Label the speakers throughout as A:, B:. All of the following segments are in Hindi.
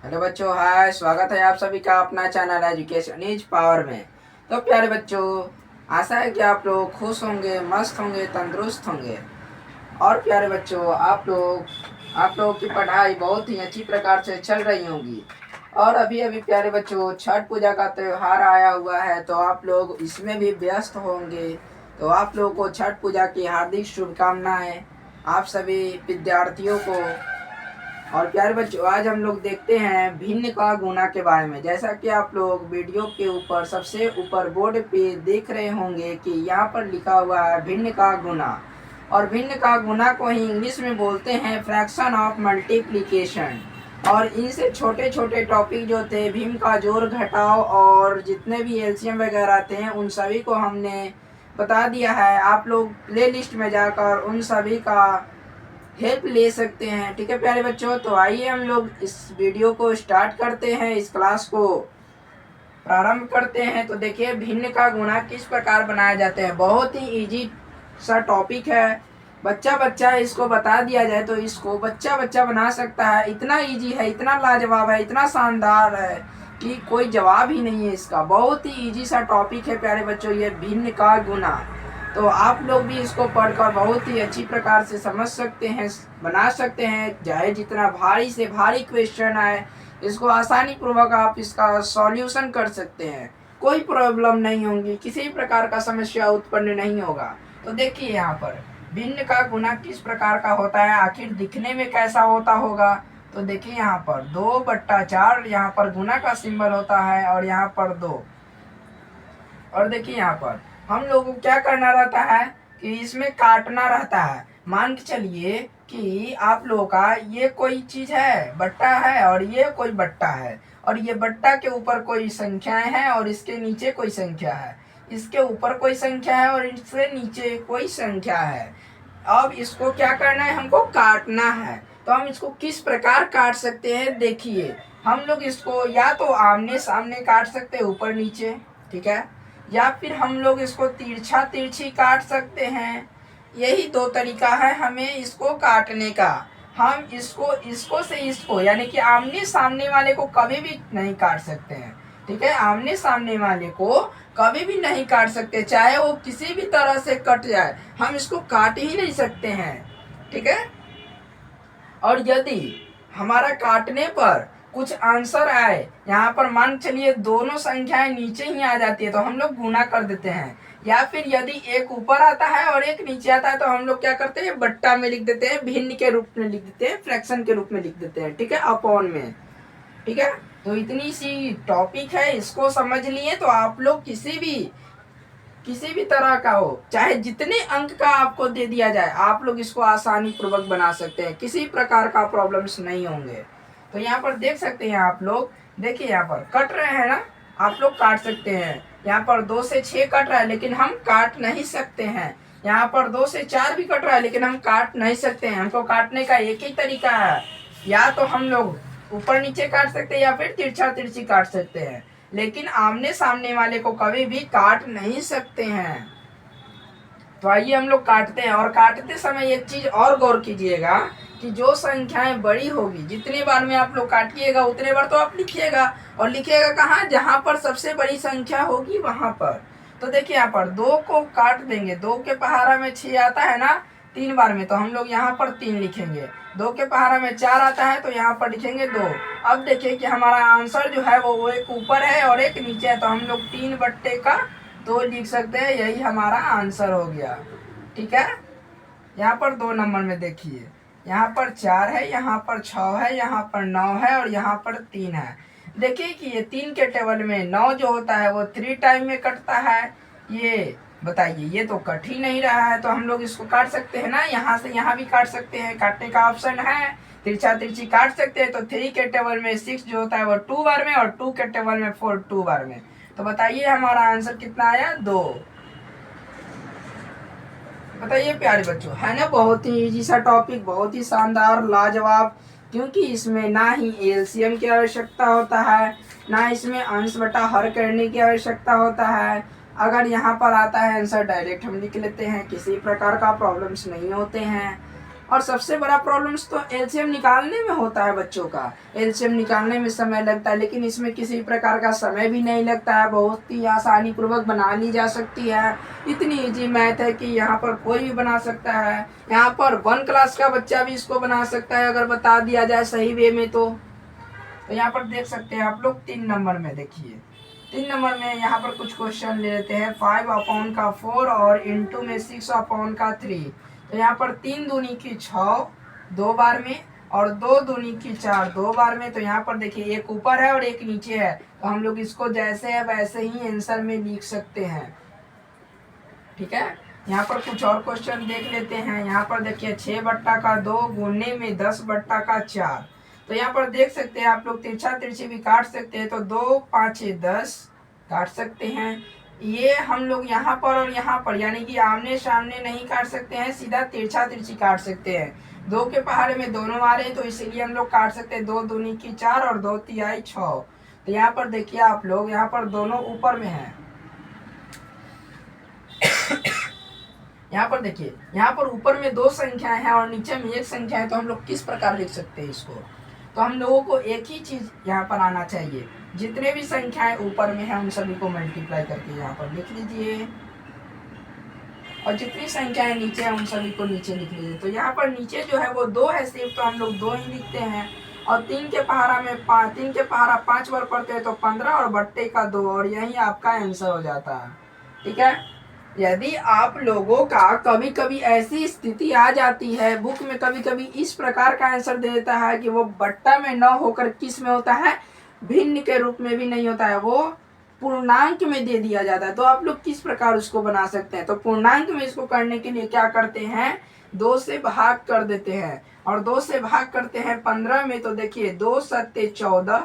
A: हेलो बच्चों, हाय। स्वागत है आप सभी का अपना चैनल एजुकेशन इज पावर में। तो प्यारे बच्चों, आशा है कि आप लोग खुश होंगे, मस्त होंगे, तंदुरुस्त होंगे। और प्यारे बच्चों, आप लोगों की पढ़ाई बहुत ही अच्छी प्रकार से चल रही होंगी। और अभी अभी प्यारे बच्चों, छठ पूजा का त्यौहार आया हुआ है, तो आप लोग इसमें भी व्यस्त होंगे। तो आप लोगों को छठ पूजा की हार्दिक शुभकामनाएं, आप सभी विद्यार्थियों को। और प्यारे बच्चों, आज हम लोग देखते हैं भिन्न का गुना के बारे में। जैसा कि आप लोग वीडियो के ऊपर सबसे ऊपर बोर्ड पे देख रहे होंगे कि यहाँ पर लिखा हुआ है भिन्न का गुना। और भिन्न का गुना को ही इंग्लिश में बोलते हैं फ्रैक्शन ऑफ मल्टीप्लिकेशन। और इनसे छोटे छोटे टॉपिक जो थे, भिन्न का जोड़ घटाव और जितने भी एलसीएम वगैरह थे, उन सभी को हमने बता दिया है। आप लोग प्ले लिस्ट में जाकर उन सभी का हेल्प ले सकते हैं। ठीक है प्यारे बच्चों, तो आइए हम लोग इस वीडियो को स्टार्ट करते हैं, इस क्लास को प्रारंभ करते हैं। तो देखिए, भिन्न का गुणा किस प्रकार बनाया जाते हैं। बहुत ही इजी सा टॉपिक है। बच्चा बच्चा इसको बता दिया जाए तो इसको बच्चा बच्चा बना सकता है। इतना इजी है, इतना लाजवाब है, इतना शानदार है कि कोई जवाब ही नहीं है इसका। बहुत ही इजी सा टॉपिक है प्यारे बच्चों, ये भिन्न का गुणा। तो आप लोग भी इसको पढ़कर बहुत ही अच्छी प्रकार से समझ सकते हैं, बना सकते हैं। चाहे जितना भारी से भारी क्वेश्चन आए, इसको आसानी पूर्वक आप इसका सॉल्यूशन कर सकते हैं। कोई प्रॉब्लम नहीं होगी, किसी प्रकार का समस्या उत्पन्न नहीं होगा। तो देखिए, यहाँ पर भिन्न का गुना किस प्रकार का होता है, आखिर दिखने में कैसा होता होगा। तो देखिए, यहाँ पर 2/4 यहाँ पर गुना का सिंबल होता है और यहाँ पर 2। और देखिए, यहाँ पर हम लोगों को क्या करना रहता है कि इसमें काटना रहता है। मान के चलिए कि आप लोगों का ये कोई चीज है, बट्टा है, और ये कोई बट्टा है, और ये बट्टा के ऊपर कोई संख्याएं हैं और इसके नीचे कोई संख्या है, इसके ऊपर कोई संख्या है और इससे नीचे कोई संख्या है। अब इसको क्या करना है, हमको काटना है। तो हम इसको किस प्रकार काट सकते हैं, देखिए। हम लोग इसको या तो आमने सामने काट सकते हैं, ऊपर नीचे, ठीक है, या फिर हम लोग इसको तिरछा तिरछी काट सकते हैं। यही दो तरीका है हमें इसको काटने का। हम इसको से इसको, यानी कि आमने सामने वाले को कभी भी नहीं काट सकते हैं। ठीक है, आमने सामने वाले को कभी भी नहीं काट सकते, चाहे वो किसी भी तरह से कट जाए, हम इसको काट ही नहीं सकते हैं। ठीक है, और यदि हमारा काटने पर कुछ आंसर आए, यहाँ पर मान चलिए दोनों संख्याएं नीचे ही आ जाती है, तो हम लोग गुना कर देते हैं। या फिर यदि एक ऊपर आता है और एक नीचे आता है, तो हम लोग क्या करते हैं, बट्टा में लिख देते हैं, भिन्न के रूप में लिख देते हैं, फ्रैक्शन के रूप में लिख देते हैं। ठीक है, अपॉन में। ठीक है, तो इतनी सी टॉपिक है, इसको समझ लिए तो आप लोग किसी भी तरह का हो, चाहे जितने अंक का आपको दे दिया जाए, आप लोग इसको आसानी पूर्वक बना सकते हैं। किसी प्रकार का प्रॉब्लम्स नहीं होंगे। तो यहाँ पर देख सकते हैं आप लोग, देखिए यहाँ पर कट रहे हैं ना, आप लोग काट सकते हैं। यहाँ पर 2 से 6 कट रहा है, लेकिन हम काट नहीं सकते हैं। यहाँ पर 2 से 4 भी कट रहा है, लेकिन हम काट नहीं सकते हैं। हमको काटने का एक ही तरीका है, या तो हम लोग ऊपर नीचे काट सकते हैं या फिर तिरछा तिरछी काट सकते हैं, लेकिन आमने सामने वाले को कभी भी काट नहीं सकते हैं। तो आइए हम लोग काटते हैं। और काटते समय एक चीज और गौर कीजिएगा कि जो संख्याएं बड़ी होगी, जितने बार में आप लोग काटिएगा उतने बार तो आप लिखिएगा, और लिखिएगा कहाँ, जहां पर सबसे बड़ी संख्या होगी वहां पर। तो देखिए, यहाँ पर 2 को काट देंगे, 2 के पहाड़ा में 6 आता है ना 3 बार में, तो हम लोग यहाँ पर 3 लिखेंगे। 2 के पहाड़ा में 4 आता है, तो यहाँ पर लिखेंगे 2। अब देखिए कि हमारा आंसर जो है वो एक ऊपर है और एक नीचे है, तो हम लोग 3/2 लिख सकते हैं। यही हमारा आंसर हो गया। ठीक है, यहाँ पर 2 नंबर में देखिए, यहाँ पर 4 है, यहाँ पर 6 है, यहाँ पर 9 है और यहाँ पर 3 है। देखिए कि ये 3 के टेबल में 9 जो होता है वो 3 टाइम में कटता है। ये बताइए, ये तो कट ही नहीं रहा है, तो हम लोग इसको काट सकते हैं ना, यहाँ से यहाँ भी काट सकते हैं, काटने का ऑप्शन है। तिरछा तिरछी काट सकते हैं, तो 3 के टेबल में 6 जो होता है वो 2 बार में, और 2 के टेबल में 4 2 बार में। तो बताइए हमारा आंसर कितना आया, 2। बताइए प्यारे बच्चों, है ना बहुत ही इजी सा टॉपिक, बहुत ही शानदार, लाजवाब। क्योंकि इसमें ना ही एलसीएम की आवश्यकता होता है, ना इसमें अंश बटा हर करने की आवश्यकता होता है। अगर यहाँ पर आता है आंसर, डायरेक्ट हम लिख लेते हैं, किसी प्रकार का प्रॉब्लम्स नहीं होते हैं। और सबसे बड़ा प्रॉब्लम्स तो एलसीएम निकालने में होता है बच्चों का। एलसीएम निकालने में समय लगता है, लेकिन इसमें किसी प्रकार का समय भी नहीं लगता है, बहुत ही आसानी पूर्वक बना ली जा सकती है। इतनी इजी मैथ है कि यहाँ पर कोई भी बना सकता है। यहाँ पर 1 क्लास का बच्चा भी इसको बना सकता है अगर बता दिया जाए सही वे में। तो यहाँ पर देख सकते हैं आप लोग 3 नंबर में देखिए, 3 नंबर में यहाँ पर कुछ क्वेश्चन ले लेते हैं। 5/4 और इंटू में 6/3। तो यहाँ पर 3 दूनी की 6 2 बार में और 2 दूनी की 4 2 बार में। तो यहाँ पर देखिए एक ऊपर है और एक नीचे है, तो हम लोग इसको जैसे है वैसे ही आंसर में लिख सकते हैं। ठीक है, यहाँ पर कुछ और क्वेश्चन देख लेते हैं। यहाँ पर देखिए 6/2 गुने में 10/4। तो यहाँ पर देख सकते हैं आप लोग तिरछा तिरछी भी काट सकते हैं, तो 2 5 10 काट सकते हैं। ये हम लोग यहाँ पर और यहाँ पर यानी कि आमने सामने नहीं काट सकते हैं, सीधा तिरछा तिरछी काट सकते हैं। 2 के पहाड़े में दोनों आ रहे हैं, तो इसीलिए हम लोग काट सकते हैं 2 दूनी की 4 और 2 तिहाई 6। तो यहाँ पर देखिए आप लोग, यहाँ पर दोनों ऊपर में है। यहाँ पर देखिए, यहाँ पर ऊपर में 2 संख्याएं हैं और नीचे में 1 संख्या है, तो हम लोग किस प्रकार लिख सकते हैं इसको। तो हम लोगों को एक ही चीज यहाँ पर आना चाहिए, जितने भी संख्याएं ऊपर में है उन सभी को मल्टीप्लाई करके यहाँ पर लिख लीजिए, और जितनी संख्याएं नीचे है उन सभी को नीचे लिख लीजिए। तो यहाँ पर नीचे जो है वो 2 है सिर्फ, तो हम लोग 2 ही लिखते हैं। और 3 के पहाड़ा में 3 के पहाड़ा 5 बार पढ़ते हैं, तो 15 और बट्टे का 2, और यही आपका आंसर हो जाता है। ठीक है, यदि आप लोगों का कभी कभी ऐसी स्थिति आ जाती है, बुक में कभी कभी इस प्रकार का आंसर दे देता है कि वो बट्टा में न होकर किस में होता है, भिन्न के रूप में भी नहीं होता है, वो पूर्णांक में दे दिया जाता है। तो आप लोग किस प्रकार उसको बना सकते हैं। तो पूर्णांक में इसको करने के लिए क्या करते हैं, 2 से भाग कर देते हैं, और 2 से भाग करते हैं 15 में। तो देखिए 2 सत्ते 14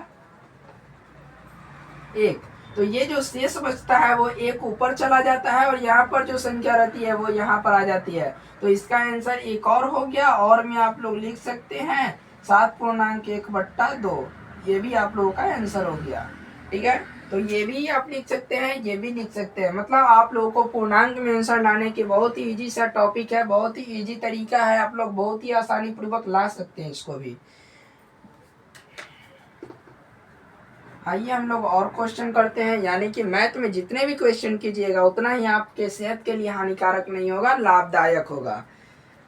A: 1, तो ये जो शेष बचता है वो 1 ऊपर चला जाता है, और यहाँ पर जो संख्या रहती है वो यहाँ पर आ जाती है। तो इसका आंसर एक और हो गया, और में आप लोग लिख सकते हैं 7.1/2, ये भी आप लोगों का आंसर हो गया। ठीक है, तो ये भी आप लिख सकते हैं, ये भी लिख सकते हैं। मतलब आप लोगों को पूर्णांक में आंसर लाने की बहुत ही इजी सा टॉपिक है, बहुत ही इजी तरीका है, आप लोग बहुत ही आसानी पूर्वक ला सकते हैं इसको भी। आइए हम लोग और क्वेश्चन करते हैं। यानी कि मैथ में जितने भी क्वेश्चन कीजिएगा उतना ही आपके सेहत के लिए हानिकारक नहीं होगा, लाभदायक होगा।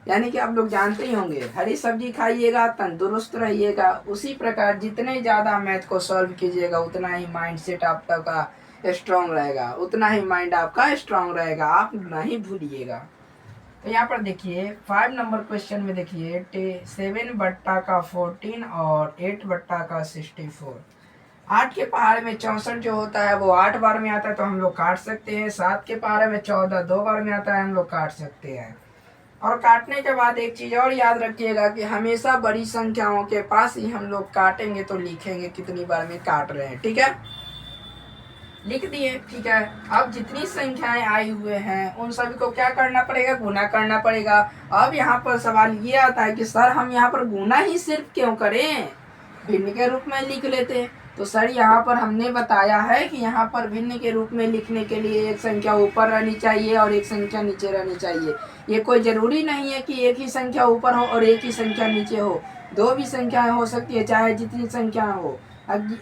A: यानी कि आप लोग जानते ही होंगे, हरी सब्जी खाइएगा तंदुरुस्त रहिएगा। उसी प्रकार जितने ज़्यादा मैथ को सॉल्व कीजिएगा उतना ही माइंड सेट आपका स्ट्रांग रहेगा, उतना ही माइंड आपका स्ट्रांग रहेगा, आप नहीं भूलिएगा। तो यहाँ पर देखिए 5 नंबर क्वेश्चन में देखिए 7/14 और 8/64। 8 के पहाड़े में 64 जो होता है वो 8 बार में आता है, तो हम लोग काट सकते हैं। 7 के पहाड़े में 14 2 बार में आता है, हम लोग काट सकते हैं। और काटने के बाद एक चीज़ और याद रखिएगा कि हमेशा बड़ी संख्याओं के पास ही हम लोग काटेंगे, तो लिखेंगे कितनी बार में काट रहे हैं। ठीक है, लिख दिए। ठीक है, अब जितनी संख्याएं आई हुए हैं उन सभी को क्या करना पड़ेगा, गुना करना पड़ेगा। अब यहाँ पर सवाल ये आता है कि सर हम यहाँ पर गुना ही सिर्फ क्यों करें, भिन्न के रूप में लिख लेते हैं। तो सर यहाँ पर हमने बताया है कि यहाँ पर भिन्न के रूप में लिखने के लिए एक संख्या ऊपर रहनी चाहिए और एक संख्या नीचे रहनी चाहिए। ये कोई ज़रूरी नहीं है कि एक ही संख्या ऊपर हो और एक ही संख्या नीचे हो, 2 भी संख्याएं हो सकती है, चाहे जितनी संख्या हो।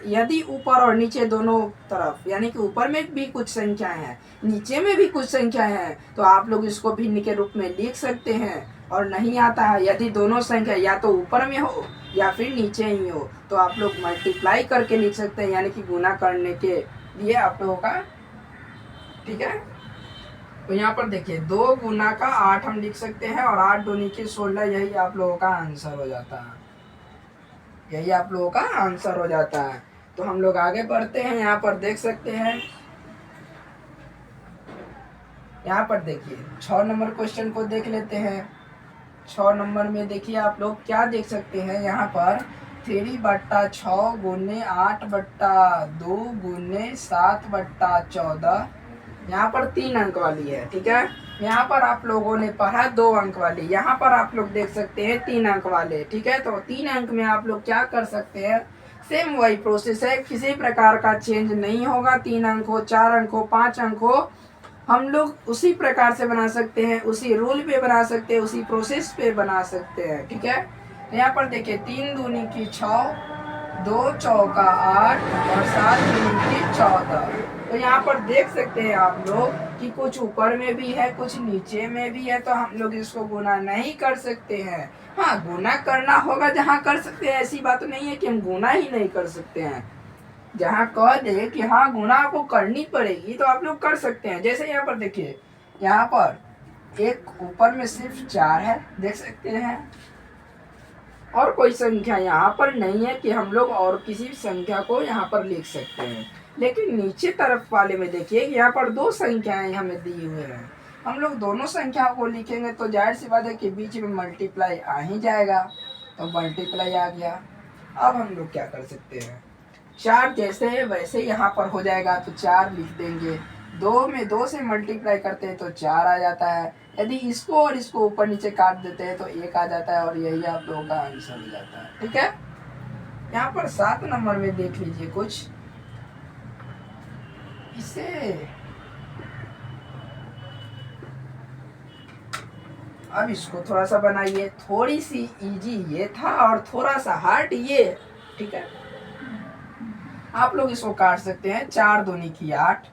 A: यदि ऊपर और नीचे दोनों तरफ, यानी कि ऊपर में भी कुछ संख्याएं हैं, नीचे में भी कुछ संख्याएं हैं, तो आप लोग इसको भिन्न के रूप में लिख सकते हैं। और नहीं आता है, यदि दोनों संख्या या तो ऊपर में हो या फिर नीचे ही हो, तो आप लोग मल्टीप्लाई करके लिख सकते हैं, यानी कि गुना करने के लिए आप लोगों का। ठीक है, तो यहाँ पर देखिए 2 गुना का 8 हम लिख सकते हैं, और 8 दूनी की 16, यही आप लोगों का आंसर हो जाता है, यही आप लोगों का आंसर हो जाता है। तो हम लोग आगे बढ़ते हैं। यहाँ पर देख सकते हैं, यहाँ पर देखिए 6 नंबर क्वेश्चन को देख लेते हैं। 6 नंबर में देखिए आप लोग क्या देख सकते हैं, यहाँ पर 3/6 गुने 8/2 गुने 7/14, यहाँ पर 3 अंक वाली है। ठीक है, यहाँ पर आप लोगों ने पढ़ा 2 अंक वाली, यहाँ पर आप लोग देख सकते हैं 3 अंक वाले। ठीक है, तो 3 अंक में आप लोग क्या कर सकते हैं, सेम वही प्रोसेस है, किसी प्रकार का चेंज नहीं होगा। 3 अंक हो, 4 अंक हो, 5 अंक हो, हम लोग उसी प्रकार से बना सकते हैं, उसी रूल पे बना सकते हैं, उसी प्रोसेस पे बना सकते हैं। ठीक है, यहाँ पर देखिए 3 दूनी की 6, 2 चौका 8 और 7 दूनी की 14। तो यहाँ पर देख सकते हैं आप लोग कि कुछ ऊपर में भी है, कुछ नीचे में भी है, तो हम लोग इसको गुना नहीं कर सकते हैं। हाँ, गुना करना होगा जहाँ कर सकते हैं, ऐसी बात नहीं है कि हम गुना ही नहीं कर सकते हैं। जहाँ कह दे कि हाँ गुना आपको करनी पड़ेगी तो आप लोग कर सकते हैं। जैसे यहाँ पर देखिए, यहाँ पर एक ऊपर में सिर्फ 4 है, देख सकते हैं, और कोई संख्या यहाँ पर नहीं है कि हम लोग और किसी संख्या को यहाँ पर लिख सकते हैं। लेकिन नीचे तरफ वाले में देखिए यहाँ पर 2 संख्याएं हमें दी हुई हैं। हम लोग दोनों संख्याओं को लिखेंगे तो जाहिर सी बात है कि बीच में मल्टीप्लाई आ ही जाएगा, तो मल्टीप्लाई आ गया। अब हम लोग क्या कर सकते हैं, 4 जैसे है वैसे यहाँ पर हो जाएगा, तो 4 लिख देंगे। 2 में 2 से मल्टीप्लाई करते हैं तो 4 आ जाता है। यदि इसको और इसको ऊपर नीचे काट देते हैं तो 1 आ जाता है, और यही आप लोगों का आंसर हो जाता है। ठीक है, यहाँ पर 7 नंबर में देख लीजिए कुछ इसे अब इसको थोड़ा सा बनाइए, थोड़ी सी इजी ये था और थोड़ा सा हार्ड ये। ठीक है, आप लोग इसको काट सकते हैं। 4 दूनी की 8,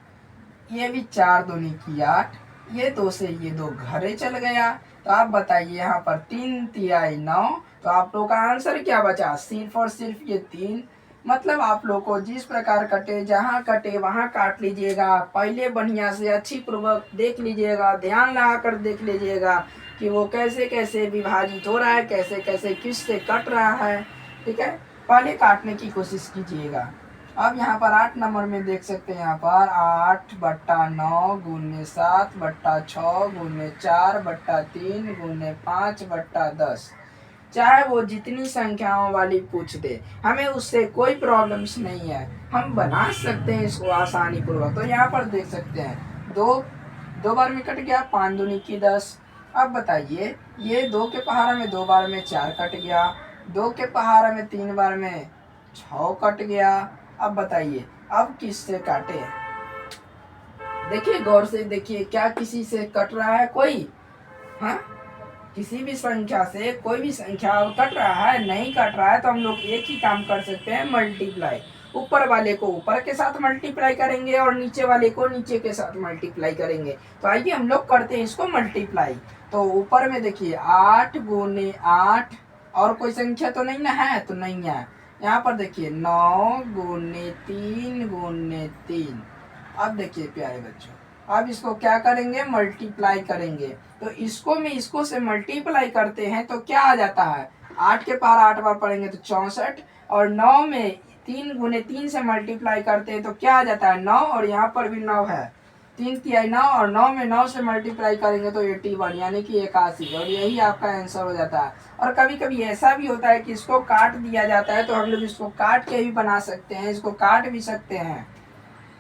A: ये भी 4 दूनी की 8, ये 2 से ये 2 घरे चल गया। तो आप बताइए यहाँ पर 3 तिहाई 9, तो आप लोग का आंसर क्या बचा, सिर्फ और सिर्फ ये 3। मतलब आप लोग को जिस प्रकार कटे, जहाँ कटे वहाँ काट लीजिएगा। पहले बढ़िया से अच्छी पूर्वक देख लीजिएगा, ध्यान लगा कर देख लीजिएगा कि वो कैसे कैसे विभाजित हो रहा है, कैसे कैसे किस से कट रहा है। ठीक है, पहले काटने की कोशिश कीजिएगा। अब यहाँ पर 8 नंबर में देख सकते हैं, यहाँ पर 8/9 गुने 7/6 गुने 4/3 गुने 5/10। चाहे वो जितनी संख्याओं वाली पूछ दे, हमें उससे कोई प्रॉब्लम्स नहीं है, हम बना सकते हैं इसको आसानी पूर्वक। तो यहाँ पर देख सकते हैं 2 बार में कट गया, 5 दूनी की 10। अब बताइए, ये 2 के पहाड़ा में 2 बार में 4 कट गया, 2 के पहाड़ा में 3 बार में 6 कट गया। अब बताइए अब किससे काटे, देखिए गौर से देखिए, क्या किसी से कट रहा है कोई? हाँ, किसी भी संख्या से कोई भी संख्या कट रहा है? नहीं कट रहा है। तो हम लोग एक ही काम कर सकते हैं, मल्टीप्लाई। ऊपर वाले को ऊपर के साथ मल्टीप्लाई करेंगे और नीचे वाले को नीचे के साथ मल्टीप्लाई करेंगे। तो आइए हम लोग करते हैं इसको मल्टीप्लाई। तो ऊपर में देखिए 8 गुने 8, और कोई संख्या तो नहीं ना है, तो नहीं है। यहाँ पर देखिए 9 गुने 3 गुने 3। अब देखिए प्यारे बच्चों, अब इसको क्या करेंगे, मल्टीप्लाई करेंगे। तो इसको में इसको से मल्टीप्लाई करते हैं तो क्या आ जाता है, 8 के पार 8 बार पढ़ेंगे तो 64, और 9 में 3 गुने 3 से मल्टीप्लाई करते हैं तो क्या आ जाता है, 9, और यहाँ पर भी 9 है, 3 तिहाई 9, और 9 में 9 से मल्टीप्लाई करेंगे तो 81, यानी कि 81, और यही आपका आंसर हो जाता है। और कभी कभी ऐसा भी होता है कि इसको काट दिया जाता है, तो हम लोग इसको काट के भी बना सकते हैं, इसको काट भी सकते हैं।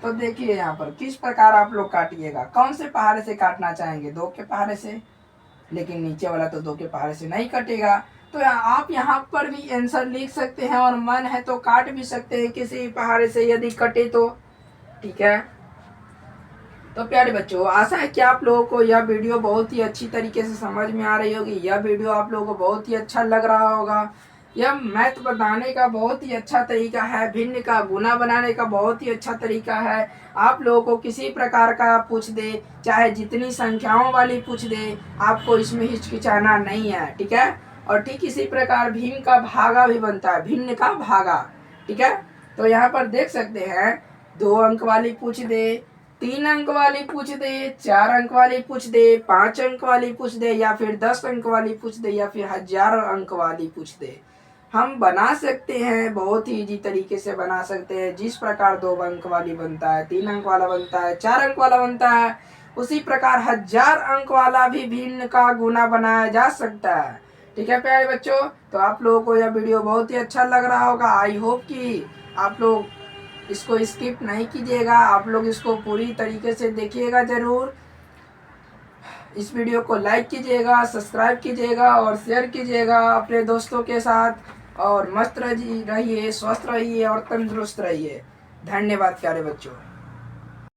A: तो देखिए यहाँ पर किस प्रकार आप लोग काटिएगा, कौन से पहाड़े से काटना चाहेंगे, 2 के पहाड़े से, लेकिन नीचे वाला तो 2 के पहाड़े से नहीं कटेगा। तो आप यहाँ पर भी आंसर लिख सकते हैं, और मन है तो काट भी सकते हैं किसी पहाड़े से यदि कटे तो। ठीक है, तो प्यारे बच्चों, आशा है कि आप लोगों को यह वीडियो बहुत ही अच्छी तरीके से समझ में आ रही होगी। यह वीडियो आप लोगों को बहुत ही अच्छा लग रहा होगा। यह मैथ बताने का बहुत ही अच्छा तरीका है, भिन्न का गुना बनाने का बहुत ही अच्छा तरीका है। आप लोगों को किसी प्रकार का पूछ दे, चाहे जितनी संख्याओं वाली पूछ दे, आपको इसमें हिचकिचाना नहीं है। ठीक है, और ठीक इसी प्रकार भीम का भागा भी बनता है, भिन्न का भागा। ठीक है, तो यहाँ पर देख सकते हैं 2 अंक वाली पूछ दे, 3 अंक वाली पूछ दे, 4 अंक वाली पूछ दे, 5 अंक वाली पूछ दे, या फिर 10 अंक वाली पूछ दे, या फिर 1000 अंक वाली पूछ दे, हम बना सकते हैं। बहुत ही इजी तरीके से बना सकते हैं। जिस प्रकार 2 अंक वाली बनता है, 3 अंक वाला बनता है, 4 अंक वाला बनता है, उसी प्रकार 1000 अंक वाला भी भिन्न का गुना बनाया जा सकता है। ठीक है प्यारे बच्चों, तो आप लोगों को यह वीडियो बहुत ही अच्छा लग रहा होगा। आई होप कि आप लोग इसको स्किप नहीं कीजिएगा, आप लोग इसको पूरी तरीके से देखिएगा जरूर। इस वीडियो को लाइक कीजिएगा, सब्सक्राइब कीजिएगा और शेयर कीजिएगा अपने दोस्तों के साथ। और मस्त रहिए, स्वस्थ रहिए और तंदुरुस्त रहिए। धन्यवाद प्यारे बच्चों।